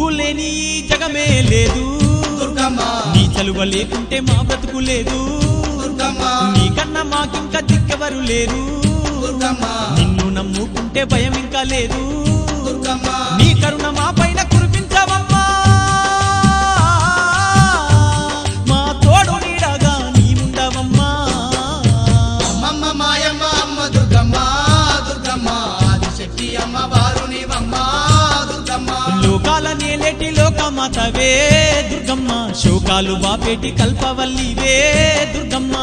నువ్వు లేని జగమే లేదు దుర్గమ్మ నీ చలువ లేకుంటే మా బ్రతుకు లేదు దుర్గమ్మ నీకన్నా మాకింకా దిక్కెవరు లేరు దుర్గమ్మ నిన్ను నమ్ముకుంటే భయం ఇంకా లేదు దుర్గమ్మ నీ కరుణ మా పైన కురిపించవమ్మా మా తోడు నీడగా నీ ఉండవమ్మా అమ్మమ్మ మాయమ్మ అమ్మ దుర్గమ్మ దుర్గమ్మ ఆదిశక్తి అమ్మ వారునివమ్మ దుర్గమ్మ లోకాల నేలేటి లోకమాతవే దుర్గమ్మ శోకాలు బాపేటి కల్పవల్లివే దుర్గమ్మ